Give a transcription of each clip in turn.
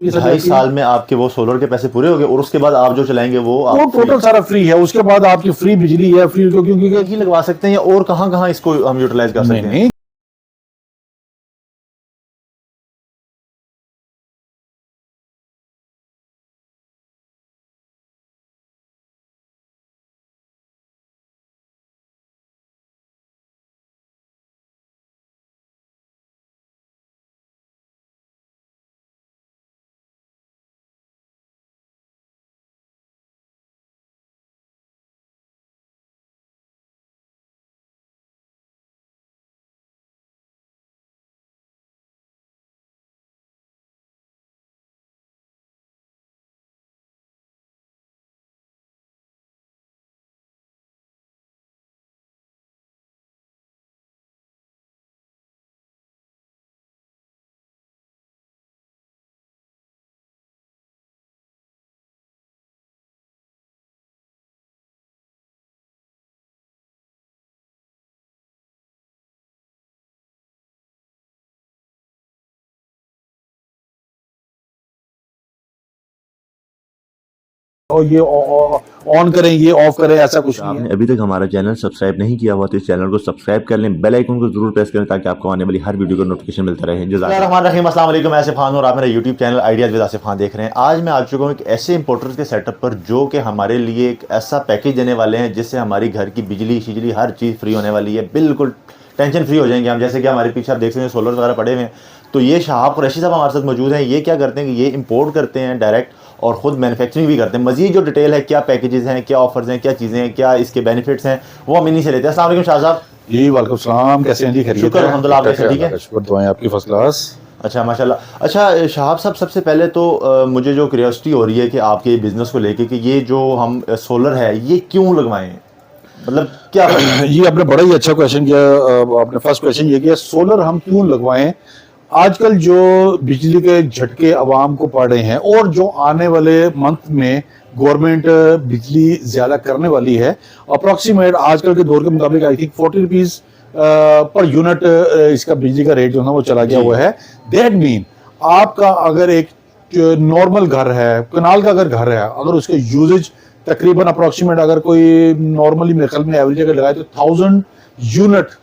2.5 साल में आपके वो सोलर के पैसे पूरे हो गए और उसके बाद आप जो चलाएंगे वो टोटल सारा फ्री है। उसके बाद आपकी फ्री बिजली है, फ्री क्योंकि लगवा सकते हैं, या और कहाँ कहाँ इसको हम यूटिलाइज कर सकते हैं? और ये ऑन करें, ये ऑफ करें, ऐसा कुछ नहीं आपने है। अभी तक हमारा चैनल सब्सक्राइब नहीं किया हुआ तो इस चैनल को सब्सक्राइब कर लें, बेल आइकन को जरूर प्रेस करें ताकि आपको आने वाली हर वीडियो का नोटिफिकेशन मिलता रहे। जज़ाकल्लाह। अस्सलाम वालेकुम, मैं आसिफ खान और आप मेरा YouTube channel ideas with Asif Khan देख रहे हैं। आज मैं आ चुका हूँ एक ऐसे इंपोर्टर्स के सेटअप पर जो कि हमारे लिए एक ऐसा पैकेज देने वाले हैं जिससे हमारी घर की बिजली शिजली हर चीज़ फ्री होने वाली है। बिल्कुल टेंशन फ्री हो जाएंगे हम। जैसे कि हमारे पीछे आप देख सकते हैं सोलर वगैरह पड़े हुए हैं। तो ये शहाब कुरैशी साहब हमारे साथ मौजूद हैं। ये क्या करते हैं कि ये इंपोर्ट करते हैं डायरेक्ट और ख़ुद मैन्युफैक्चरिंग भी करते हैं। मज़ीद जो डिटेल है, क्या पैकेजेस हैं, क्या ऑफर्स हैं, क्या चीज़ें हैं, क्या इसके बेनिफिट्स हैं, वो हम इन्हीं से लेते हैं। अस्सलाम वालेकुम शाह साहब। जी वालेकुम सलाम, कैसे हैं जी? खैरियत? शुक्र अल्हम्दुलिल्लाह, आप कैसे? ठीक है, शुक्र, दुआएं आपकी फर्स्ट क्लास। अच्छा माशाल्लाह। अच्छा शहाब साहब, सबसे पहले तो मुझे जो क्यूरियोसिटी हो रही है कि आपके बिज़नेस को लेके कि ये जो हम सोलर है ये क्यों लगवाएं, मतलब क्या? ये आपने बड़ा ही अच्छा क्वेश्चन किया। आपने फर्स्ट क्वेश्चन ये किया, सोलर हम क्यों लगवाएं। आजकल जो बिजली के झटके आवाम को पड़ रहे हैं और जो आने वाले मंथ में गवर्नमेंट बिजली ज्यादा करने वाली है, अप्रॉक्सीमेट आजकल के दौर के मुताबिक I think 40 rupees per unit इसका बिजली का रेट जो है वो चला गया हुआ है। दैट मीन आपका अगर एक नॉर्मल घर है, कनाल का अगर घर है, अगर उसके यूजेज तकरीबन अप्रॉक्सीमेट अगर कोई नॉर्मली मेरे ख्याल में एवरेज अगर लगाए तो 1000 यूनिट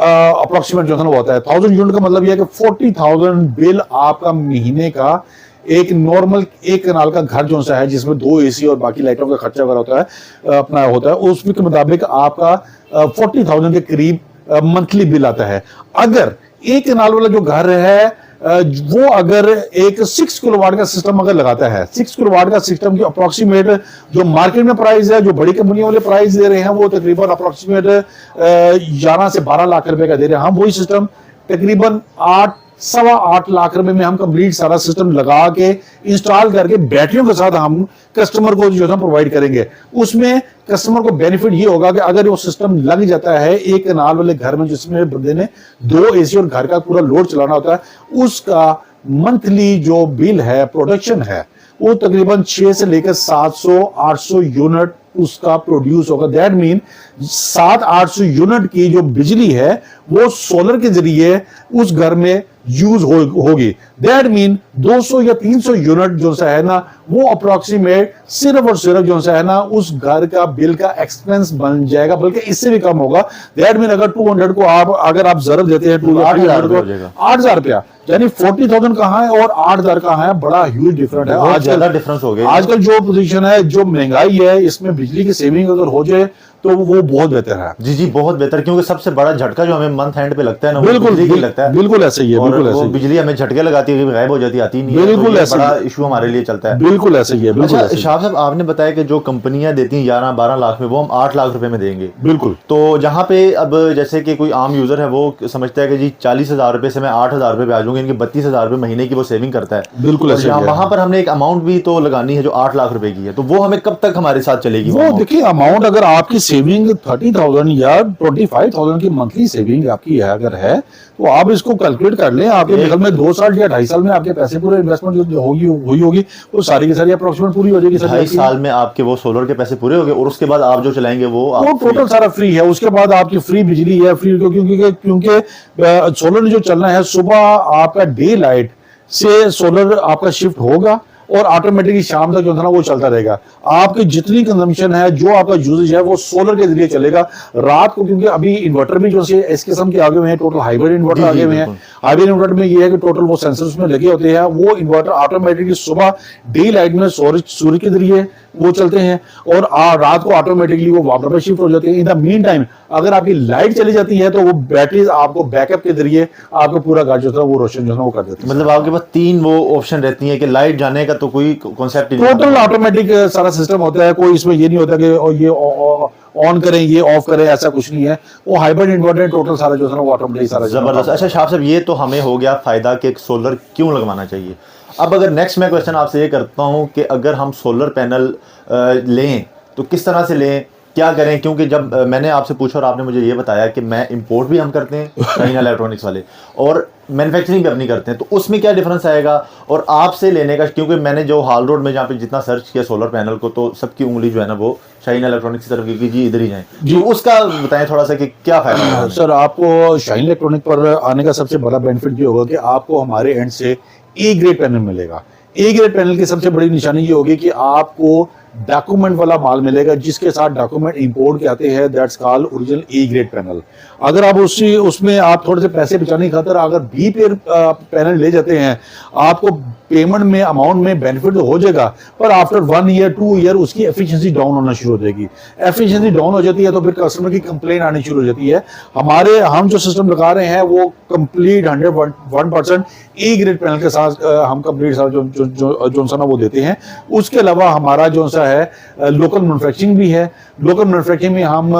अप्रोक्सीमेट जो है ना वो होता है। 1000 यूनिट का मतलब यह है कि 40,000 बिल आपका महीने का एक नॉर्मल एक कनाल का घर जो सा है जिसमें 2 एसी और बाकी लाइटों का खर्चा वगैरह होता है अपना होता है, उसके मुताबिक आपका 40,000 के करीब मंथली बिल आता है। अगर एक कनाल वाला जो घर है वो अगर एक 6 किलोवाट का सिस्टम अगर लगाता है, 6 किलोवाट का सिस्टम की अप्रोक्सीमेट जो मार्केट में प्राइस है, जो बड़ी कंपनियों वाले प्राइस दे रहे हैं वो तकरीबन अप्रोक्सीमेट 11 से 12 लाख रुपए का दे रहे हैं। हम वही सिस्टम तकरीबन 8-8.25 लाख रुपए में हम कंप्लीट सारा सिस्टम लगा के इंस्टॉल करके बैटरियों के साथ हम कस्टमर को जो है प्रोवाइड करेंगे। उसमें कस्टमर को बेनिफिट ये होगा कि अगर वो सिस्टम लग जाता है एक कनाल वाले घर में जिसमें बंदे ने 2 एसी और घर का पूरा लोड चलाना होता है, उसका मंथली जो बिल है, प्रोडक्शन है, वो तकरीबन 6 से लेकर 700-800 यूनिट उसका प्रोड्यूस होगा। दैट मीन 700-800 यूनिट की जो बिजली है वो सोलर के जरिए उस घर में यूज होगी। दैट मीन 200 या 300 यूनिट जो सा है ना वो अप्रोक्सीमेट सिर्फ और सिर्फ जो सा है ना उस घर का बिल का एक्सपेंस बन जाएगा, बल्कि इससे भी कम होगा। दैट मीन अगर 200 को आप अगर आप जरूर देते हैं 8,000 को 8,000 रुपया, यानी 40,000 कहाँ है और 8,000 कहाँ है, बड़ा ह्यूज डिफरेंट है। आज ज्यादा डिफरेंस हो गया। आजकल जो पोजीशन है, जो महंगाई है, इसमें बिजली की सेविंग अगर हो जाए तो वो बहुत बेहतर है। जी बहुत बेहतर, क्योंकि सबसे बड़ा झटका जो हमें मंथ एंड पे लगता है ना, बिल्कुल लगता है। बिल्कुल ऐसे ही है, बिल्कुल ऐसे ही। बिजली हमें झटके लगाती है, गायब हो जाती, आती नहीं है, बिल्कुल तो ऐसे बड़ा इशू हमारे लिए चलता है। बिल्कुल ऐसे ही है। अच्छा शाह साहब, आपने बताया कि जो कंपनियां देती हैं 11-12 लाख में, वो हम 8 लाख रुपए में देंगे। बिल्कुल। तो जहाँ पे अब जैसे कि कोई आम यूजर है वो समझता है कि जी 40,000 रुपए से मैं 8,000 रुपए पे आ जाऊंगी, इनके 32,000 रुपए महीने की वो सेविंग करता है। बिल्कुल ऐसे ही है। वहां पर हमने एक अमाउंट भी तो लगानी है जो 8 लाख रुपए की है, तो वो हमें कब तक हमारे साथ चलेगी? वो देखिए अमाउंट अगर आपकी सेविंग 30,000 या 25,000 की मंथली सेविंग आपकी है अगर है तो आप इसको कैलकुलेट कर लें। आपके निकल में 2 साल या 2.5 साल में आपके पैसे पूरे इन्वेस्टमेंट जो हुई होगी वो सारी की सारी अप्रोक्सीमेट पूरी हो जाएगी। 2.5 साल में आपके वो सोलर के पैसे पूरे हो गए और उसके बाद आप जो चलाएंगे वो टोटल सारा फ्री है। उसके बाद आपकी फ्री बिजली है, फ्री क्योंकि सोलर ने जो चलना है, सुबह आपका डे लाइट से सोलर आपका शिफ्ट होगा और ऑटोमेटिकली शाम तक जो है ना वो चलता रहेगा। आपकी जितनी कंजम्पशन है, जो आपका यूजेज है, वो सोलर के जरिए चलेगा रात को, क्योंकि अभी इन्वर्टर भी जो से इस किस्म के आगे हुए हैं, टोटल हाइब्रिड इन्वर्टर आगे हुए हैं। हाइब्रिड इन्वर्टर में ये है कि टोटल वो सेंसर्स में लगे होते हैं, वो इन्वर्टर ऑटोमेटिकली सुबह डे लाइट में सूर्य के जरिए वो चलते हैं और रात को ऑटोमेटिकली वो वाटर पे शिफ्ट हो जाती है। इन द मीन टाइम अगर आपकी लाइट चली जाती है तो वो बैटरीज आपको बैकअप के जरिए आपको पूरा घर जो है वो रोशन जो है वो कर देती है। मतलब आपके पास 3 वो ऑप्शन रहती है कि लाइट जाने का तो कोई कॉन्सेप्ट नहीं, टोटल ऑटोमेटिक सारा सिस्टम होता है, कोई इसमें ये नहीं होता कि ये ऑन करें ये ऑफ करें, ऐसा कुछ नहीं है। वो हाइब्रिड इन्वर्टर टोटल सारा जो है ना वो ऑटोमेटिक सारा जबरदस्त। अच्छा शाह साहब, ये तो हमें हो गया फायदा कि सोलर क्यों लगवाना चाहिए। अब अगर नेक्स्ट मैं क्वेश्चन आपसे ये करता हूं कि अगर हम सोलर पैनल लें तो किस तरह से लें, क्या करें, क्योंकि जब मैंने आपसे पूछा और आपने मुझे ये बताया कि मैं इंपोर्ट भी हम करते हैं शाहीन इलेक्ट्रॉनिक्स वाले और मैन्युफैक्चरिंग भी अपनी करते हैं, तो उसमें क्या डिफरेंस आएगा और आपसे लेने का, क्योंकि मैंने जो हाल रोड में जहाँ पे जितना सर्च किया सोलर पैनल को तो सबकी उंगली जो है ना वो शाहीन इलेक्ट्रॉनिक्स की तरफ की जी इधर ही जाए जी, तो उसका बताएं थोड़ा सा कि क्या फायदा है। सर आपको शाहीन इलेक्ट्रॉनिक पर आने का सबसे बड़ा बेनिफिट ये होगा कि आपको हमारे एंड से ए ग्रेड पैनल मिलेगा। ए ग्रेड पैनल की सबसे बड़ी निशानी ये होगी कि आपको डॉक्यूमेंट वाला माल मिलेगा, जिसके साथ डॉक्यूमेंट इंपोर्ट के आते हैं, that's called original A grade panel. अगर आप उसमें आप थोड़े से पैसे बचाने की खातिर अगर बी पेयर पैनल ले जाते हैं, आपको पेमेंट में अमाउंट में बेनिफिट तो हो जाएगा, पर आफ्टर 1 ईयर 2 ईयर उसकी एफिशिएंसी डाउन होना शुरू हो जाएगी। एफिशिएंसी डाउन हो जाती है तो फिर कस्टमर की कंप्लेन आनी शुरू हो जाती है। हम जो सिस्टम लगा रहे हैं वो कंप्लीट 100% ए ग्रेड पैनल के साथ हम कंप्लीट जो सा ना वो देते हैं। उसके अलावा हमारा जो सा है लोकल मैन्युफैक्चरिंग भी है। लोकल मैन्युफैक्चरिंग में हम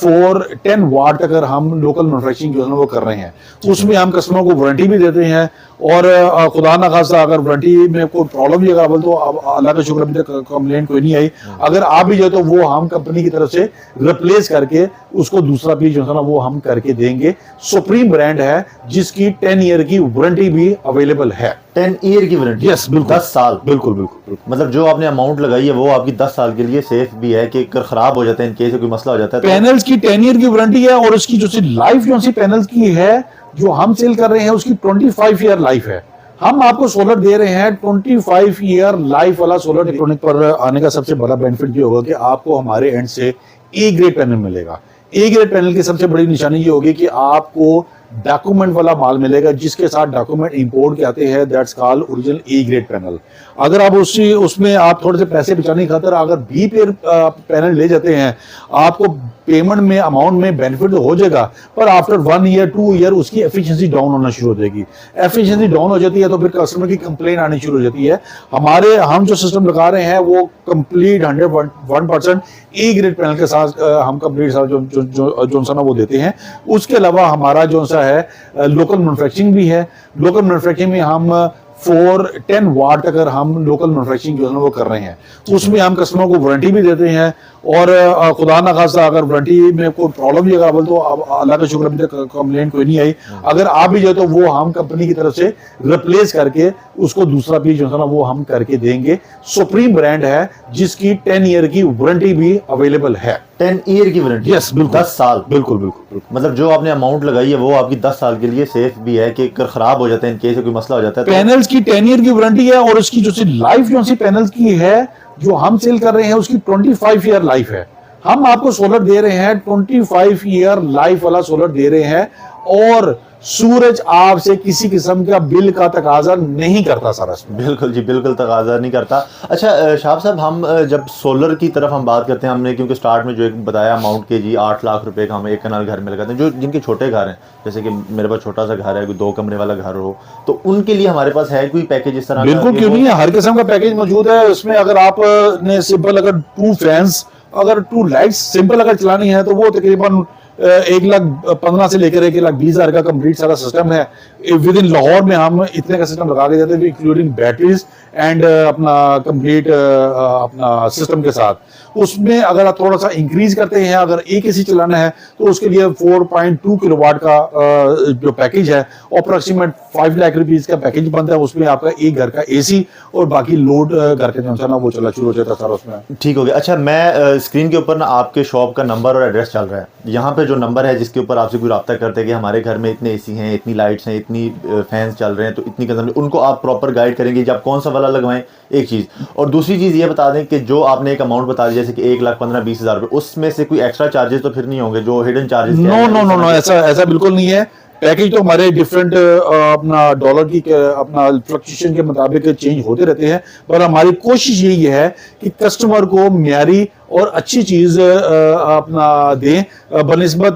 410 वाट तक अगर हम लोकल मैन्युफैक्चरिंग जो है वो कर रहे हैं, उसमें हम कस्टमर को वारंटी भी देते हैं और खुदा ना खासा अगर वारंटी में कोई प्रॉब्लम भी अगर तो अल्लाह का शुक्र अभी तक कंप्लेंट कोई नहीं आई। अगर आप भी जो तो वो हम कंपनी की तरफ से रिप्लेस करके उसको दूसरा पीस जो है ना वो हम करके देंगे। सुप्रीम ब्रांड है जिसकी 10 ईयर की वारंटी भी अवेलेबल है। 10 ईयर की वारंटी? यस बिल्कुल, 10 साल। बिल्कुल बिल्कुल। मतलब जो आपने अमाउंट लगाई है वो आपकी 10 साल के लिए सेफ भी है कि अगर खराब हो जाता है, इनकेस कोई मसला हो जाता है। पैनल्स की 10 ईयर की वारंटी है और उसकी जो सी लाइफ जो सी पैनल्स की है जो हम सेल कर रहे हैं उसकी 25 ईयर लाइफ है। हम आपको सोलर दे रहे हैं 25 ईयर लाइफ वाला सोलर। इलेक्ट्रॉनिक पर आने का सबसे बड़ा बेनिफिट ये होगा कि आपको हमारे एंड से ए ग्रेड पैनल मिलेगा। ए ग्रेड पैनल की सबसे बड़ी निशानी ये होगी कि आपको डॉक्यूमेंट वाला माल मिलेगा, जिसके साथ डॉक्यूमेंट इंपोर्ट के आते हैं, that's called original A grade panel. अगर आप उसमें आप थोड़े से पैसे बचाने की खातिर अगर बी पेयर पैनल ले जाते हैं, आपको पेमेंट में अमाउंट में बेनिफिट तो हो जाएगा, पर आफ्टर 1 ईयर 2 ईयर उसकी एफिशिएंसी डाउन होना शुरू हो जाएगी। एफिशिएंसी डाउन हो जाती है तो फिर कस्टमर की कंप्लेन आनी शुरू हो जाती है। हम जो सिस्टम लगा रहे हैं वो कंप्लीट 100% ए ग्रेड पैनल के साथ हम कंप्लीट जो सा ना वो देते हैं। उसके अलावा हमारा जो सा है लोकल मैन्युफैक्चरिंग भी है। लोकल मैन्युफैक्चरिंग में हम 410 वाट अगर हम लोकल मैन्युफैक्चरिंग जो है वो कर रहे हैं, उसमें हम कस्टमर को वारंटी भी देते हैं और खुदा ना खासा अगर वारंटी में कोई प्रॉब्लम भी अगर तो अल्लाह का शुक्र अभी तक कंप्लेन कोई नहीं आई। अगर आप भी जो तो वो हम कंपनी की तरफ से रिप्लेस करके उसको दूसरा पीस जो है ना वो हम करके देंगे। सुप्रीम ब्रांड है जिसकी 10 ईयर की वारंटी भी अवेलेबल है। 10 ईयर की वारंटी? यस बिल्कुल, 10 साल। बिल्कुल बिल्कुल। मतलब जो आपने अमाउंट लगाई है वो आपकी 10 साल के लिए सेफ भी है कि अगर खराब हो जाता है, इनकेस कोई मसला हो जाता है। पैनल्स की 10 ईयर की वारंटी है और उसकी जो सी लाइफ जो सी पैनल्स की है जो हम सेल कर रहे हैं उसकी 25 ईयर लाइफ है। हम आपको सोलर दे रहे हैं 25 ईयर लाइफ वाला सोलर दे रहे हैं और सूरज आपसे किसी किस्म का बिल का तकाजा नहीं करता सर। बिल्कुल जी, बिल्कुल तकाजा नहीं करता। अच्छा शाह साहब, हम जब सोलर की तरफ हम बात करते हैं, हमने क्योंकि स्टार्ट में जो एक बताया अमाउंट के जी 8 लाख रुपए का हमें एक कनाल घर में लगाते हैं, जो जिनके छोटे घर हैं, जैसे कि मेरे पास छोटा सा घर है, कोई 2 कमरे वाला घर हो, तो उनके लिए हमारे पास है कोई पैकेज इस तरह? बिल्कुल क्यों नहीं है, हर किस्म का पैकेज मौजूद है। उसमें अगर आपने सिंपल अगर 2 फैंस अगर 2 लाइट्स सिंपल अगर चलानी है तो वो तकरीबन 1,15,000 से लेकर 1,20,000 का कंप्लीट सारा सिस्टम है। विद इन लाहौर में हम इतने का सिस्टम लगा के देते हैं, इंक्लूडिंग बैटरीज एंड अपना कंप्लीट अपना सिस्टम के साथ। उसमें अगर आप थोड़ा सा इंक्रीज करते हैं, अगर एक एसी चलाना है तो उसके लिए 4.2 किलोवाट का जो पैकेज है अप्रोक्सीमेट 5 लाख रुपीज का पैकेज बनता है। उसमें आपका एक घर का एसी और बाकी लोड घर के जो ना वो चला शुरू हो जाता है सारा उसमें। ठीक हो गया। अच्छा, मैं स्क्रीन के ऊपर ना आपके शॉप का नंबर और एड्रेस चल रहा है, यहाँ पे जो नंबर है जिसके ऊपर आपसे कोई रब्ता करते हैं कि हमारे घर में इतने एसी हैं, इतनी लाइट्स हैं, इतनी इतनी फैंस चल रहे हैं तो इतनी कंजम्पशन, उनको आप प्रॉपर गाइड करेंगे जब कौन सा वाला लगवाएं, एक चीज़। और दूसरी चीज़ ये बता दें कि जो आपने एक अमाउंट बता दी जैसे कि 1,15,20,000 रुपये, उसमें से कोई एक्स्ट्रा चार्जेस तो फिर नहीं होंगे जो हिडन चार्जेस? नो, ऐसा बिल्कुल नहीं है। पैकेज तो हमारे डिफरेंट अपना डॉलर की अपना फ्लक्चुएशन के मुताबिक चेंज होते रहते हैं, पर हमारी कोशिश यही है कि कस्टमर को म्यारी और अच्छी चीज अपना दें बनिस्बत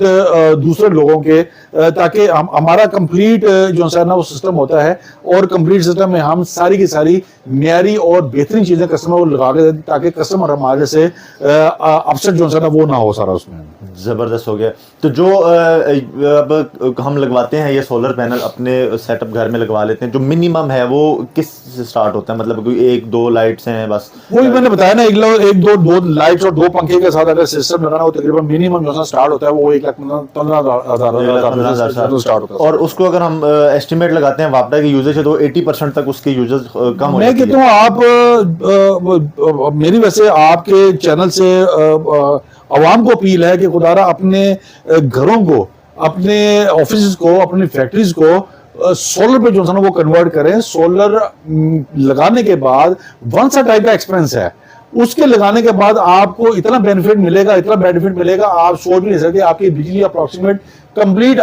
दूसरे लोगों के, ताकि हमारा कंप्लीट जो है ना वो सिस्टम होता है, और कंप्लीट सिस्टम में हम सारी की सारी म्यारी और बेहतरीन चीजें कस्टमर को लगा के दें ताकि कस्टमर हमारे से अपसेट जो है ना वो ना हो सारा उसमें। ज़बरदस्त हो गया। तो जो अब हम लगवाते हैं ये सोलर पैनल अपने सेटअप घर में लगवा लेते हैं, जो मिनिमम है वो किस से स्टार्ट होता है? मतलब कोई 1-2 लाइट्स हैं बस? वही मैंने बताया ना, एक दो लाइट्स और 2 पंखे के साथ अगर सिस्टम लगाना हो तकरीबन मिनिमम जो स्टार्ट होता है वो 1,15,000 स्टार्ट होता है। और उसको अगर हम एस्टिमेट लगाते हैं वापडा के यूजेज है तो 80% तक उसके यूजेज कम हो मैं कहता हूँ आप मेरी वैसे आपके चैनल से आवाम को अपील है कि खुदारा अपने घरों को, अपने ऑफिस को, अपनी फैक्ट्रीज को सोलर पे जो है ना वो कन्वर्ट करें। सोलर लगाने के बाद वन सा टाइप का एक्सपेंस है, उसके लगाने के बाद आपको इतना बेनिफिट मिलेगा आप सोच भी नहीं सकते। आपकी बिजली अप्रोक्सीमेट कंप्लीट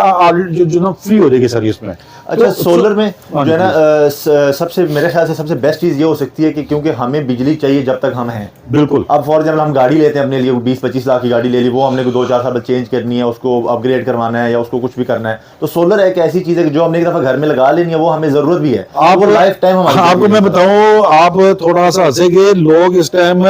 जो ना फ्री हो जाएगी सर इसमें। अच्छा, तो सोलर में जो है ना सबसे मेरे ख्याल से सबसे बेस्ट चीज़ ये हो सकती है कि क्योंकि हमें बिजली चाहिए जब तक हम हैं। बिल्कुल। अब फॉर एग्जाम्पल हम गाड़ी लेते हैं अपने लिए, 20-25 लाख की गाड़ी ले ली, वो हमने को 2-4 साल बाद चेंज करनी है, उसको अपग्रेड करवाना है या उसको कुछ भी करना है, तो सोलर एक ऐसी चीज़ है कि जो हमने एक दफा घर में लगा लेनी है, वो हमें जरूरत भी है, आप लाइफ टाइम। आपको मैं बताऊं, आप थोड़ा सा हंसेंगे, लोग इस टाइम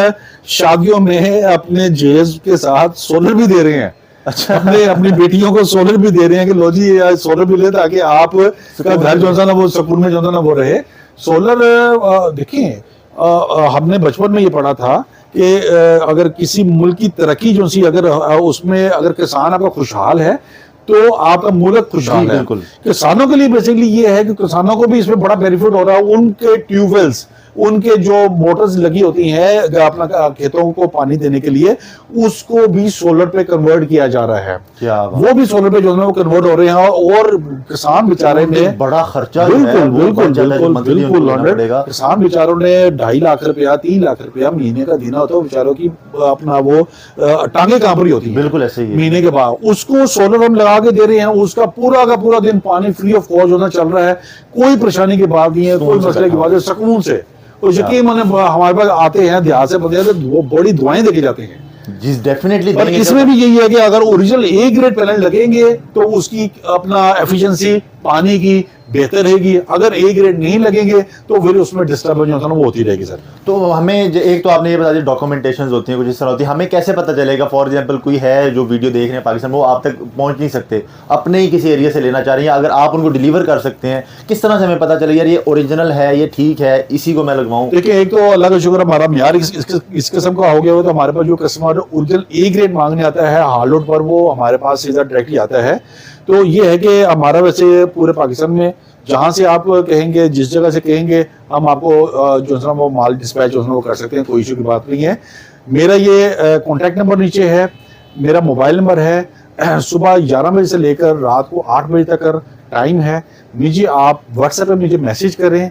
शादियों में अपने जहेज के साथ सोलर भी दे रहे हैं। अच्छा, अपनी बेटियों को सोलर भी दे रहे हैं कि लो जी सोलर भी ले ताकि आप का घर जो है ना वो सुकून में जो है ना वो रहे। सोलर देखिए, हमने बचपन में ये पढ़ा था कि अगर किसी मुल्क की तरक्की जो सी अगर उसमें अगर किसान आपका खुशहाल है तो आपका मुल्क खुशहाल है। किसानों के लिए बेसिकली ये है कि किसानों को भी इसमें बड़ा बेनिफिट हो रहा है। उनके ट्यूबवेल्स, उनके जो मोटर्स लगी होती हैं अपना खेतों को पानी देने के लिए, उसको भी सोलर पे कन्वर्ट किया जा रहा है। वो भी सोलर पे जो है वो कन्वर्ट हो रहे हैं, और किसान बेचारे ने बड़ा खर्चा, बिल्कुल किसान बेचारों ने 2.5 लाख रुपया 3 लाख रुपया महीने का देना होता है बेचारों की, अपना वो टांगे कांप रही होती है। बिल्कुल ऐसे ही महीने के बाद उसको सोलर हम लगा के दे रहे हैं, उसका पूरा का पूरा दिन पानी फ्री ऑफ कॉस्ट होना चल रहा है, कोई परेशानी की बात नहीं है, कोई मसले की बात है, सुकून से। और यकीन माने हमारे पास आते हैं देहात से बंदे तो वो बड़ी दुआएं देके जाते हैं। जी डेफिनेटली। और इसमें भी यही है कि अगर ओरिजिनल ए ग्रेड पैनल लगेंगे तो उसकी अपना एफिशिएंसी पानी की बेहतर रहेगी, अगर ए ग्रेड नहीं लगेंगे तो फिर उसमें डिस्टर्बेंस जो है ना वो होती रहेगी सर। तो हमें एक तो आपने ये बता दिया डॉक्यूमेंटेशन होती हैं कुछ इस तरह होती है, हमें कैसे पता चलेगा? फॉर एग्जांपल कोई है जो वीडियो देख रहे हैं पाकिस्तान में, वो आप तक पहुंच नहीं सकते, अपने ही किसी एरिया से लेना चाह रहे हैं, अगर आप उनको डिलीवर कर सकते हैं, किस तरह से हमें पता चलेगा यार ये ओरिजिनल है, ये ठीक है, इसी को मैं लगवाऊं? देखिए, एक तो अल्लाह का शुक्र हमारा म्यार इस किस्म का हो गया हो, तो हमारे पास जो कस्टमर ओरिजिनल ए ग्रेड मांगने आता है हार्डवुड पर, वो हमारे पास सीधा डायरेक्टली आता है। तो ये है कि हमारा वैसे पूरे पाकिस्तान में जहां से आप कहेंगे, जिस जगह से कहेंगे, हम आपको जो है वो माल डिस्पैच जो है वो कर सकते हैं, कोई इशू की बात नहीं है। मेरा ये कॉन्टैक्ट नंबर नीचे है, मेरा मोबाइल नंबर है, सुबह 11 बजे से लेकर रात को 8 बजे तक टाइम है। मुझे आप व्हाट्सएप पे मुझे मैसेज करें,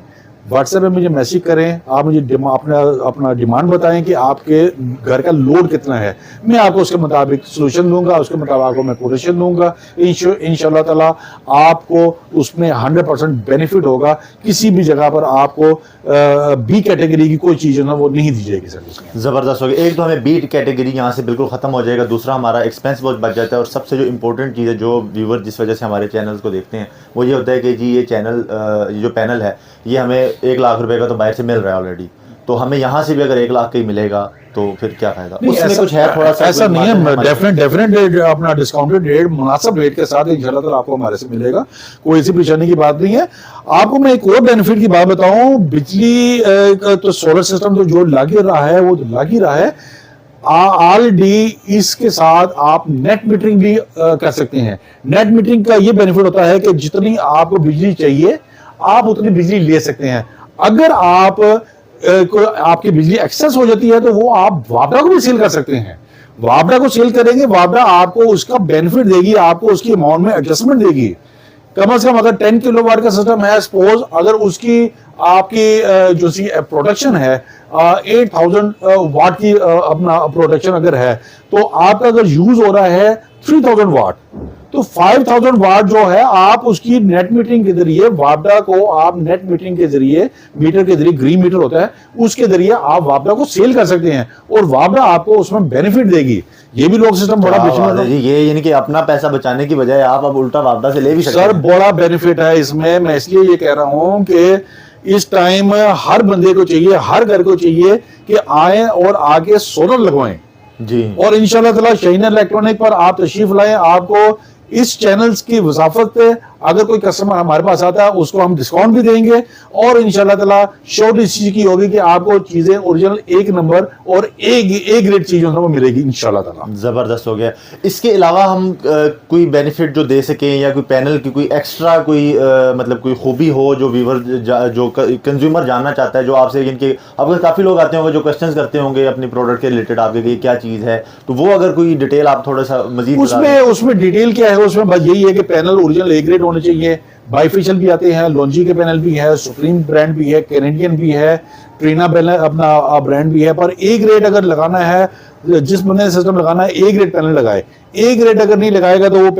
व्हाट्सएप पे मुझे मैसेज करें, आप मुझे अपना डिमांड बताएं कि आपके घर का लोड कितना है, मैं आपको उसके मुताबिक सोल्यूशन दूंगा, उसके मुताबिक आपको मैं कोटेशन दूंगा। इंशाल्लाह ताला आपको उसमें 100% बेनिफिट होगा। किसी भी जगह पर आपको बी कैटेगरी की कोई चीज़ ना वो नहीं दी जाएगी सर। ज़बरदस्त होगी। एक तो हमें बी कैटेगरी यहाँ से बिल्कुल ख़त्म हो जाएगा, दूसरा हमारा एक्सपेंस बहुत बच जाता है, और सबसे जो इंपॉर्टेंट चीज़ है जो व्यूवर जिस वजह से हमारे चैनल्स को देखते हैं वो ये होता है कि जी ये चैनल जो पैनल है ये हमें 1 लाख रुपए का तो बाहर से मिल रहा है ऑलरेडी, तो हमें यहाँ से भी अगर 1 लाख का ही मिलेगा तो फिर क्या फायदा? उसमें कुछ है थोड़ा सा? ऐसा नहीं है, डेफिनेट अपना डिस्काउंटेड रेट, मुनासिब रेट के साथ इंशाल्लाह ताला आपको हमारे से मिलेगा, कोई ऐसी परेशानी की बात नहीं है। आपको मैं एक और बेनिफिट की बात बताऊं, बिजली तो सोलर सिस्टम तो जो लग ही रहा है वो लग ही रहा है, ऑलरेडी इसके साथ आप नेट मीटरिंग भी कर सकते हैं। नेट मीटरिंग का ये बेनिफिट होता है कि जितनी आपको बिजली चाहिए आप उतनी बिजली ले सकते हैं। अगर आपकी बिजली एक्सेस हो जाती है तो वो आप वापडा को भी सेल कर सकते हैं। वापडा को सेल करेंगे, वापडा आपको उसका बेनिफिट देगी, आपको उसकी अमाउंट में एडजस्टमेंट देगी। कम से कम अगर 10 किलोवाट का सिस्टम है, सपोज अगर उसकी आपकी जो सी प्रोडक्शन है 8000 वाट की अपना प्रोडक्शन अगर है, तो आपका अगर यूज हो रहा है 3000 वाट, तो 5000 वाट जो है आप उसकी नेट मीटरिंग के जरिए वापडा को आप नेट मीटरिंग के जरिए, मीटर के जरिए, ग्रीन मीटर होता है उसके जरिए आप वापडा को सेल कर सकते हैं और वापडा आपको उसमें बेनिफिट देगी। ये भी लोग सिस्टम बड़ा बेनिफिट, ये यानी कि अपना पैसा बचाने की बजाय आप अब उल्टा वापडा से ले भी सकते हैं। सर बड़ा बेनिफिट है इसमें। मैं इसलिए ये कह रहा हूं कि इस टाइम हर बंदे को चाहिए, हर घर को चाहिए कि आए और आके सोलर लगवाएं जी। और इंशाल्लाह ताला शाहीन इलेक्ट्रॉनिक पर आप तशरीफ लाएं। आपको इस चैनल्स की वसाफत पे अगर कोई कस्टमर हमारे पास आता है उसको हम डिस्काउंट भी देंगे और इंशाल्लाह ताला श्योर इस चीज की होगी कि आपको चीजें ओरिजिनल एक नंबर और एक ग्रेड चीजों को मिलेगी इंशाल्लाह ताला। जबरदस्त हो गया। इसके अलावा हम कोई बेनिफिट जो दे सकें या कोई पैनल की कोई एक्स्ट्रा कोई मतलब कोई खूबी हो जो व्यूवर जो कंज्यूमर जानना चाहता है, जो आपसे इनके अब काफी लोग आते होंगे जो क्वेश्चंस करते होंगे अपनी प्रोडक्ट के रिलेटेड आपके कि क्या चीज है, तो वो अगर कोई डिटेल आप थोड़ा सा मजीद उसमें डिटेल क्या है, उसमें बस यही है कि पैनल ओरिजिनल ए ग्रेड होने चाहिए। बाइफेशियल भी आते हैं, लॉन्जी के पैनल भी है, सुप्रीम ब्रांड भी है, कैनेडियन भी है, ट्रीना पैनल अपना ब्रांड भी है। पर ए ग्रेड अगर लगाना है, जिस बंदे ने सिस्टम लगाना है ए ग्रेड पैनल लगाए। ए ग्रेड अगर नहीं लगाएगा तो वो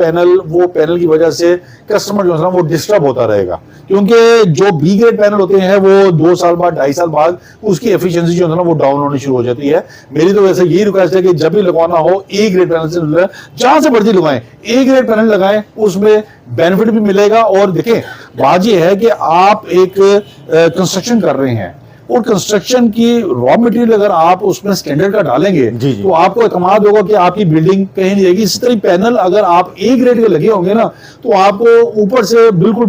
पैनल की वजह से कस्टमर जो है वो डिस्टर्ब होता रहेगा, क्योंकि जो बी ग्रेड पैनल होते हैं वो 2 साल बाद 2.5 साल बाद उसकी एफिशिएंसी जो है ना वो डाउन होनी शुरू हो जाती है। मेरी तो वैसे यही रिक्वेस्ट है कि जब भी लगवाना हो ए ग्रेड पैनल से, जहां से मर्जी लगाएं ए ग्रेड पैनल लगाएं, उसमें बेनिफिट भी मिलेगा। और देखें बात यह है कि आप एक कंस्ट्रक्शन कर रहे हैं और कंस्ट्रक्शन की रॉ मटेरियल अगर आप उसमें स्टैंडर्ड का डालेंगे तो आपको एतमाद होगा कि आपकी बिल्डिंग कहीं नहीं जाएगी। इस तरह पैनल अगर आप ए ग्रेड के लगे होंगे ना तो आपको ऊपर से बिल्कुल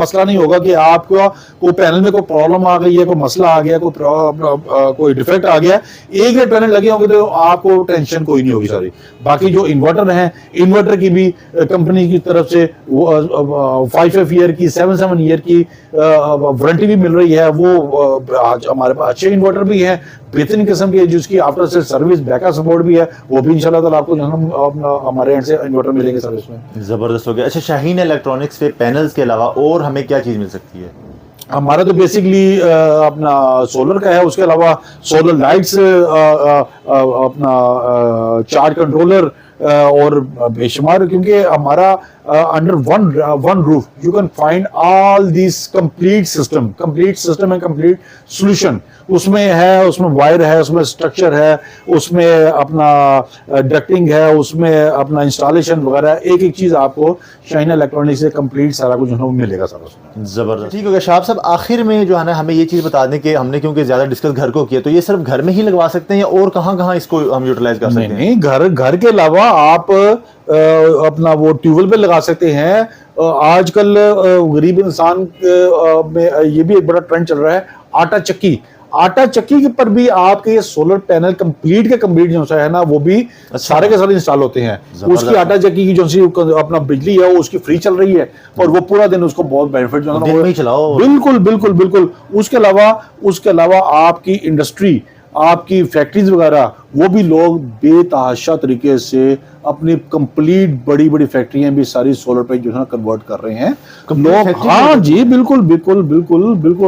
मसला नहीं होगा कि आपको कोई पैनल में कोई प्रॉब्लम आ गई है, कोई मसला आ गया, कोई डिफेक्ट आ गया। ए ग्रेड पैनल लगे होंगे तो आपको टेंशन कोई नहीं होगी सारी। बाकी जो इन्वर्टर है, इन्वर्टर की भी कंपनी की तरफ से 5 ईयर की 7 ईयर की वारंटी भी मिल रही है। वो आज हमारे पास अच्छे इन्वर्टर भी हैं बेहतरीन किस्म के, जिसकी आफ्टर से सर्विस बैकअप सपोर्ट भी है, वो भी इंशाल्लाह ताला आपको हमारे एंड से इन्वर्टर मिलेंगे सर्विस में। जबरदस्त हो गया। अच्छा, शाहीन इलेक्ट्रॉनिक्स पे पैनल्स के अलावा और हमें क्या चीज मिल सकती है? हमारा तो बेसिकली अपना सोलर का है, उसके अलावा सोलर लाइट्स, अपना चार्ज कंट्रोलर और बेशुमार, क्योंकि हमारा under one roof you can find all this complete system and complete solution. उसमें है, उसमें वायर है, उसमें स्ट्रक्चर है, उसमें अपना डक्टिंग है, उसमें अपना इंस्टॉलेशन वगैरह, एक चीज आपको शाहीन इलेक्ट्रॉनिक्स से कंप्लीट सारा कुछ मिलेगा सर उसमें। जबरदस्त। ठीक हो गया शाह साहब, आखिर में जो है ना हमें ये चीज बता दें कि हमने क्योंकि ज्यादा डिस्कस घर को किया, तो ये सिर्फ घर में ही लगवा सकते हैं या और कहाँ इसको हम यूटिलाइज कर सकते हैं? नहीं, घर के अलावा आप अपना वो ट्यूबवेल पे लगा सकते हैं। आजकल गरीब इंसान में ये भी एक बड़ा ट्रेंड चल रहा है, आटा चक्की के पर भी आपके ये सोलर पैनल कंप्लीट जो है ना वो भी सारे के सारे इंस्टॉल होते हैं। उसकी आटा चक्की की जो सी अपना बिजली है वो उसकी फ्री चल रही है और वो पूरा दिन उसको बहुत बेनिफिट जो है ना चलाओ। बिल्कुल। उसके अलावा आपकी इंडस्ट्री, आपकी फैक्ट्रीज वगैरह, वो भी लोग बेतहाशा तरीके से अपनी कंप्लीट बड़ी फैक्ट्रियां भी सारी सोलर पे जो है कन्वर्ट कर रहे हैं लोग। हाँ जी, बिल्कुल।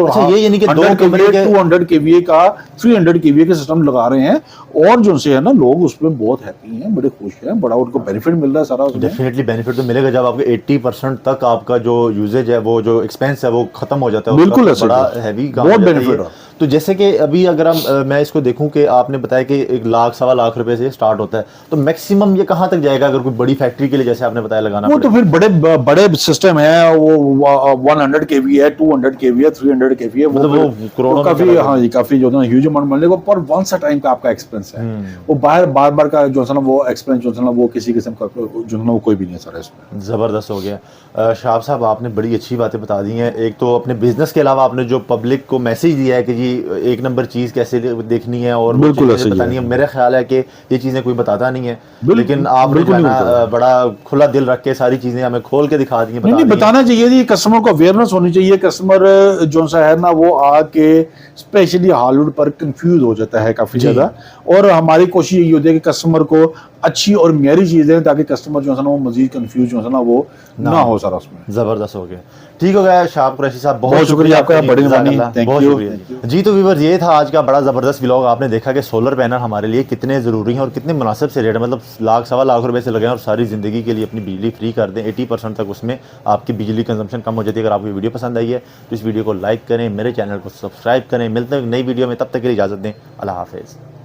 अच्छा, ये यानी कि 200 200 kVA का 300 kVA के सिस्टम लगा रहे हैं और जो से है ना लोग उसमें बहुत हैप्पी हैं, बड़े खुश हैं, बड़ा उनको बेनिफिट मिल रहा है सारा। डेफिनेटली बेनिफिट तो मिलेगा जब आपके 80% तक आपका जो यूजेज है, वो जो एक्सपेंस है वो खत्म हो जाता है। बिल्कुल बड़ा हैवी काम, बहुत बेनिफिट। तो जैसे कि अभी अगर मैं इसको देखूं कि आपने बताया कि 1 लाख 1.25 लाख रुपए से स्टार्ट होता है, तो मैक्सिमम ये कहां तक जाएगा अगर कोई बड़ी फैक्ट्री के लिए जैसे आपने बताया लगाना? वो तो फिर बड़े सिस्टम है, वो 100 kVA है, 200 kVA, 300 kVA, मतलब वो करोड़ों काफी, हाँ जी, काफी जो है ह्यूज अमाउंट मिलेगा पर वंस अ टाइम का आपका एक्सपेंस है। वो बार का जो है ना वो एक्सपेंस जो है ना वो किसी किस्म का जो है ना वो कोई भी नहीं है सर इसमें। जबरदस्त हो गया। शाह साहब, आपने बड़ी अच्छी बातें बता दी हैं। एक तो अपने बिजनेस के अलावा आपने जो पब्लिक को मैसेज दिया है कि जी एक नंबर चीज कैसे देखनी है और बिल्कुल बतानी है। मेरा ख्याल है कि ये चीजें कोई बताता नहीं है, लेकिन आपने बड़ा खुला दिल रख के सारी चीजें हमें खोल के दिखा दी हैं। नहीं, बताना चाहिए जी, कस्टमर को अवेयरनेस होनी चाहिए। कस्टमर जो सा है ना वो आके स्पेशली हॉलीवुड पर कंफ्यूज हो जाता है काफी ज्यादा, और हमारी कोशिश यही होती है कि कस्टमर को अच्छी और मेरी चीज़ है, ताकि कस्टमर जो है ना वो मजीद कंफ्यूज जो है ना वो ना हो सर उसमें। ज़बरदस्त हो गया। ठीक हो गया शाह कुरैशी साहब, बहुत शुक्रिया आपका, बड़ी मेहरबानी, थैंक बहुत यू। शुक्रिया जी। तो व्यूअर्स ये था आज का बड़ा ज़बरदस्त व्लॉग। आपने देखा कि सोलर पैनल हमारे लिए कितने ज़रूरी हैं और कितने मुनासिब से रेट है, मतलब लाख सवा लाख रुपए से लगे हैं और सारी ज़िंदगी के लिए अपनी बिजली फ्री कर दें। 80% तक उसमें आपकी बिजली कंजम्पशन कम हो जाती है। अगर आपको वीडियो पसंद आई है तो इस वीडियो को लाइक करें, मेरे चैनल को सब्सक्राइब करें। मिलते हैं नई वीडियो में, तब तक के लिए इजाज़त दें। अल्लाह हाफ़िज़।